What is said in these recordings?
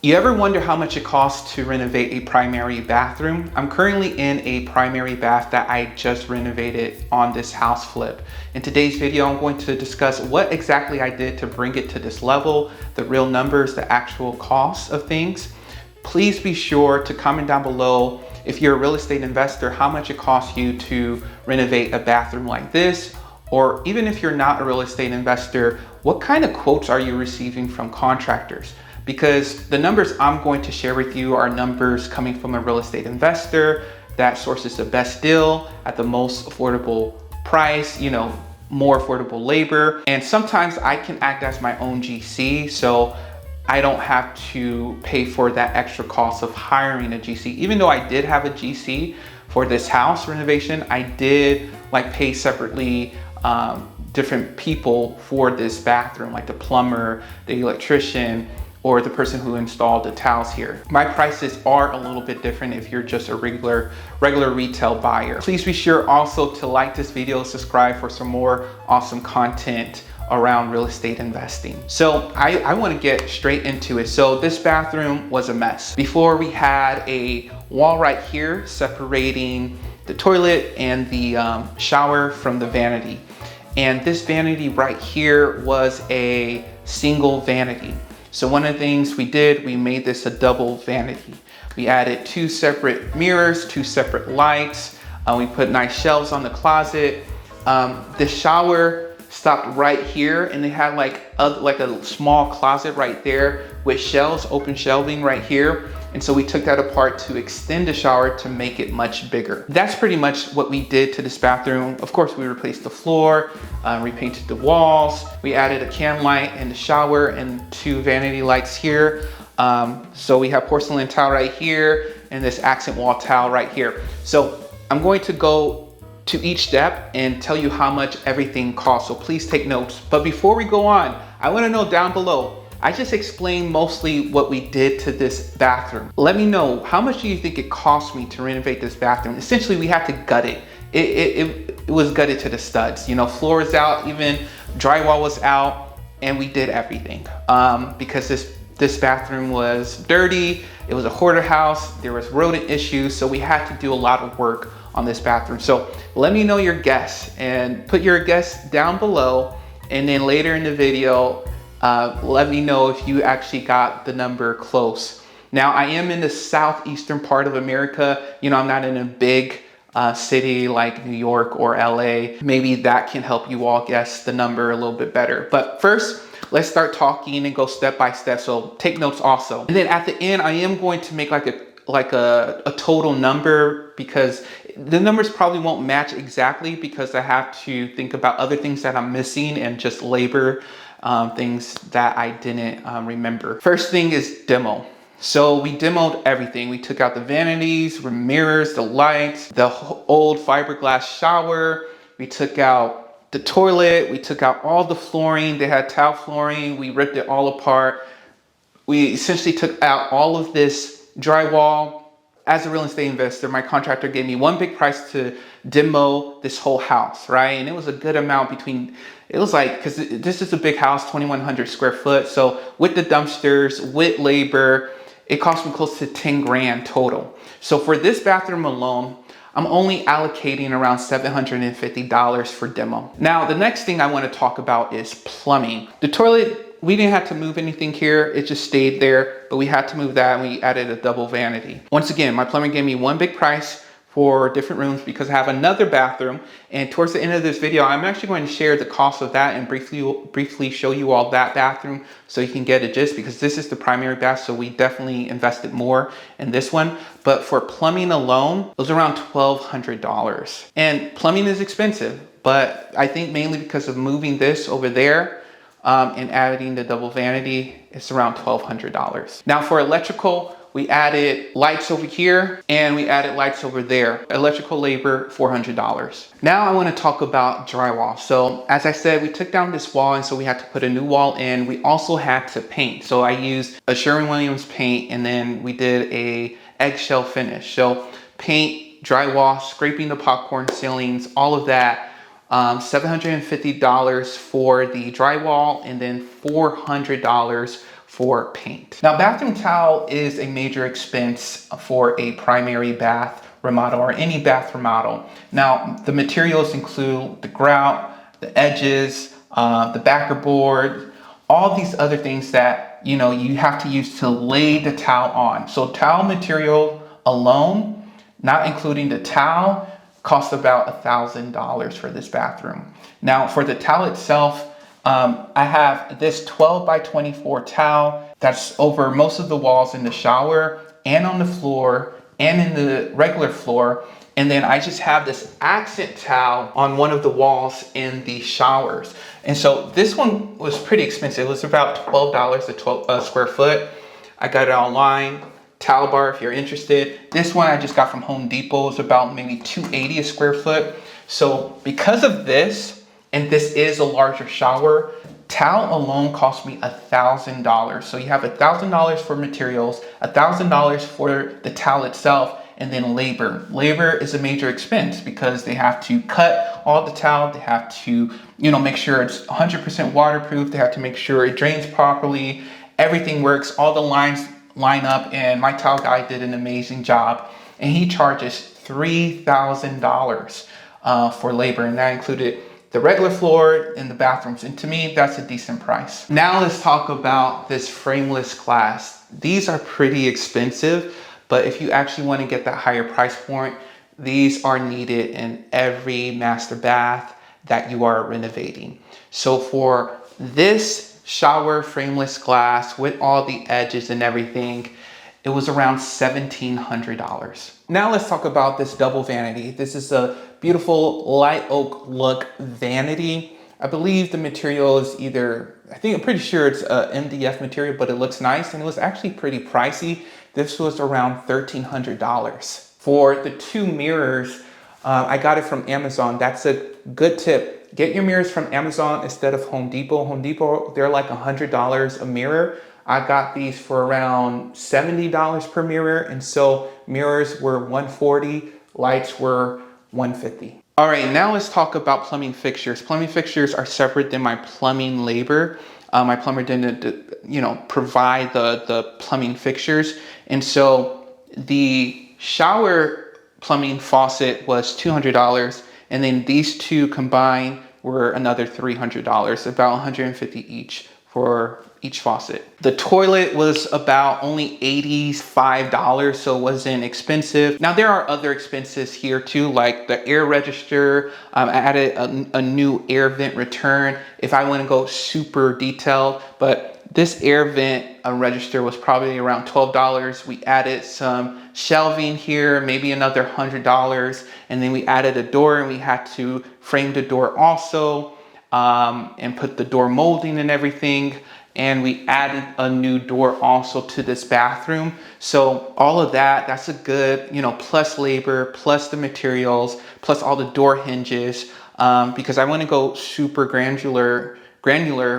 You ever wonder how much it costs to renovate a primary bathroom? I'm currently in a primary bath that I just renovated on this house flip. In today's video, I'm going to discuss what exactly I did to bring it to this level, the real numbers, the actual costs of things. Please be sure to comment down below if you're a real estate investor, how much it costs you to renovate a bathroom like this, or even if you're not a real estate investor, what kind of quotes are you receiving from contractors? Because the numbers I'm going to share with you are numbers coming from a real estate investor that sources the best deal at the most affordable price, more affordable labor. And sometimes I can act as my own GC, so I don't have to pay for that extra cost of hiring a GC. Even though I did have a GC for this house renovation, I did pay separately different people for this bathroom, like the plumber, the electrician, or the person who installed the towels here. My prices are a little bit different if you're just a regular retail buyer. Please be sure also to like this video, subscribe for some more awesome content around real estate investing. So I wanna get straight into it. So this bathroom was a mess. Before, we had a wall right here separating the toilet and the shower from the vanity. And this vanity right here was a single vanity. So one of the things we did, we made this a double vanity. We added 2 separate mirrors, 2 separate lights. We put nice shelves on the closet. The shower stopped right here, and they had like a small closet right there with shelves, open shelving right here. And so we took that apart to extend the shower to make it much bigger. That's pretty much what we did to this bathroom. Of course, we replaced the floor, repainted the walls. We added a can light in the shower and 2 vanity lights here. So we have porcelain tile right here and this accent wall tile right here. So I'm going to go to each step and tell you how much everything costs. So please take notes. But before we go on, I wanna know down below, I just explained mostly what we did to this bathroom. Let me know, how much do you think it cost me to renovate this bathroom? Essentially, we had to gut it. It was gutted to the studs. Floor is out, even drywall was out, and we did everything. Because this bathroom was dirty, it was a hoarder house, there was rodent issues, so we had to do a lot of work on this bathroom. So let me know your guess and put your guess down below, and then later in the video, let me know if you actually got the number close. Now, I am in the southeastern part of America. I'm not in a big city like New York or LA. Maybe that can help you all guess the number a little bit better. But first, let's start talking and go step by step. So take notes also. And then at the end, I am going to make like a total number, because the numbers probably won't match exactly, because I have to think about other things that I'm missing and just labor things that I didn't remember. First thing is demo. So we demoed everything. We took out the vanities, the mirrors, the lights, the old fiberglass shower. We took out the toilet. We took out all the flooring. They had tile flooring. We ripped it all apart. We essentially took out all of this drywall. As a real estate investor, my contractor gave me one big price to demo this whole house, right? And it was a good amount because this is a big house, 2,100 square foot. So with the dumpsters, with labor, it cost me close to 10 grand total. So for this bathroom alone, I'm only allocating around $750 for demo. Now, the next thing I want to talk about is plumbing. The toilet, we didn't have to move anything here. It just stayed there, but we had to move that, and we added a double vanity. Once again, my plumber gave me one big price for different rooms because I have another bathroom. And towards the end of this video, I'm actually going to share the cost of that and briefly show you all that bathroom so you can get a gist, because this is the primary bath, so we definitely invested more in this one. But for plumbing alone, it was around $1,200. And plumbing is expensive, but I think mainly because of moving this over there, and adding the double vanity, it's around $1,200. Now for electrical, we added lights over here and we added lights over there. Electrical labor, $400. Now I want to talk about drywall. So as I said, we took down this wall, and so we had to put a new wall in. We also had to paint. So I used a Sherwin-Williams paint, and then we did a eggshell finish. So paint, drywall, scraping the popcorn ceilings, all of that. $750 for the drywall, and then $400 for paint. Now, bathroom towel is a major expense for a primary bath remodel or any bath remodel. Now, the materials include the grout, the edges, the backer board, all these other things that you have to use to lay the towel on. So towel material alone, not including the towel, costs about $1,000 for this bathroom. Now, for the towel itself, I have this 12 by 24 towel that's over most of the walls in the shower and on the floor and in the regular floor. And then I just have this accent towel on one of the walls in the showers. And so this one was pretty expensive. It was about $12 a square foot. I got it online. Towel bar if you're interested. This one I just got from Home Depot. It's about maybe $2.80 a square foot. So because of this, and this is a larger shower, towel alone cost me $1,000. So you have $1,000 for materials, $1,000 for the towel itself, and then labor. Labor is a major expense because they have to cut all the towel. They have to, make sure it's 100% waterproof. They have to make sure it drains properly. Everything works. All the lines line up, and my towel guy did an amazing job. And he charges $3,000 for labor, and that included the regular floor in the bathrooms. And to me, that's a decent price. Now let's talk about this frameless glass. These are pretty expensive, but if you actually want to get that higher price point, these are needed in every master bath that you are renovating. So for this shower frameless glass with all the edges and everything, it was around $1,700. Now let's talk about this double vanity. This is a beautiful light oak look vanity. I believe the material is I'm pretty sure it's a MDF material, but it looks nice, and it was actually pretty pricey. This was around $1,300. For the two mirrors, I got it from Amazon. That's a good tip. Get your mirrors from Amazon instead of Home Depot. Home Depot, they're like $100 a mirror. I got these for around $70 per mirror. And so mirrors were $140, lights were $150. All right, now let's talk about plumbing fixtures. Plumbing fixtures are separate than my plumbing labor. My plumber didn't, provide the plumbing fixtures. And so the shower plumbing faucet was $200. And then these two combined were another $300, about $150 each for each faucet. The toilet was about only $85, so it wasn't expensive. Now there are other expenses here too, like the air register. I added a new air vent return if I want to go super detailed, but this air vent register was probably around $12. We added some shelving here, maybe another $100. And then we added a door, and we had to frame the door also and put the door molding and everything. And we added a new door also to this bathroom. So all of that's a good, plus labor, plus the materials, plus all the door hinges, because I want to go super granular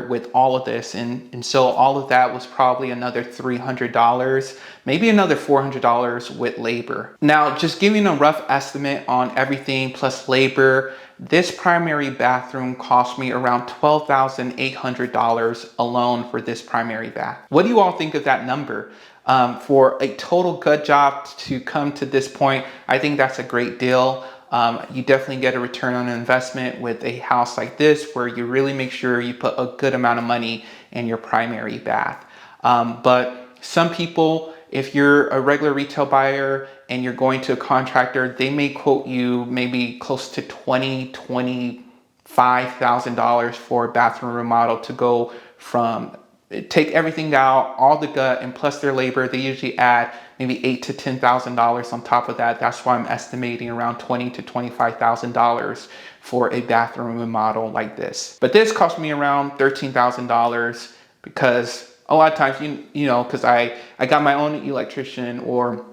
with all of this. And so all of that was probably another $300, maybe another $400 with labor. Now, just giving a rough estimate on everything plus labor, this primary bathroom cost me around $12,800 alone for this primary bath. What do you all think of that number? For a total good job to come to this point, I think that's a great deal. You definitely get a return on investment with a house like this, where you really make sure you put a good amount of money in your primary bath. But some people, if you're a regular retail buyer and you're going to a contractor, they may quote you maybe close to $25,000 for a bathroom remodel to go from take everything out, all the gut, and plus their labor. They usually add maybe $8,000 to $10,000 on top of that. That's why I'm estimating around $20,000 to $25,000 for a bathroom remodel like this. But this cost me around $13,000 because a lot of times, because I got my own electrician or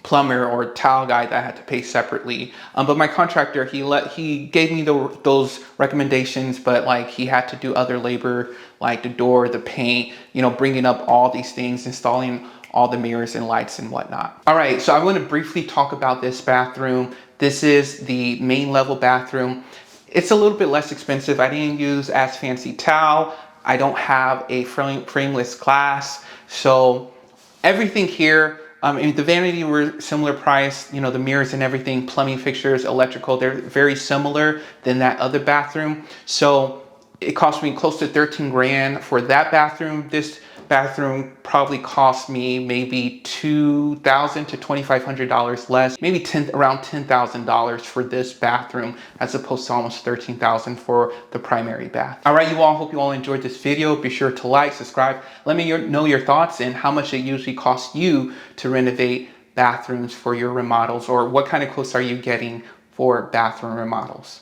plumber or towel guy that I had to pay separately. But my contractor, he gave me those recommendations, but like he had to do other labor, like the door, the paint, bringing up all these things, installing all the mirrors and lights and whatnot. All right, so I want to briefly talk about this bathroom. This is the main level bathroom. It's a little bit less expensive. I didn't use as fancy towel. I don't have a frameless glass. So everything here, the vanity were similar price, you know, the mirrors and everything, plumbing fixtures, electrical, they're very similar than that other bathroom. So it cost me close to 13 grand for that bathroom. This bathroom probably cost me maybe $2,000 to $2,500 less, maybe around $10,000 for this bathroom, as opposed to almost 13,000 for the primary bath. All right, you all, hope you all enjoyed this video. Be sure to like, subscribe. Let me know your thoughts and how much it usually costs you to renovate bathrooms for your remodels, or what kind of quotes are you getting for bathroom remodels.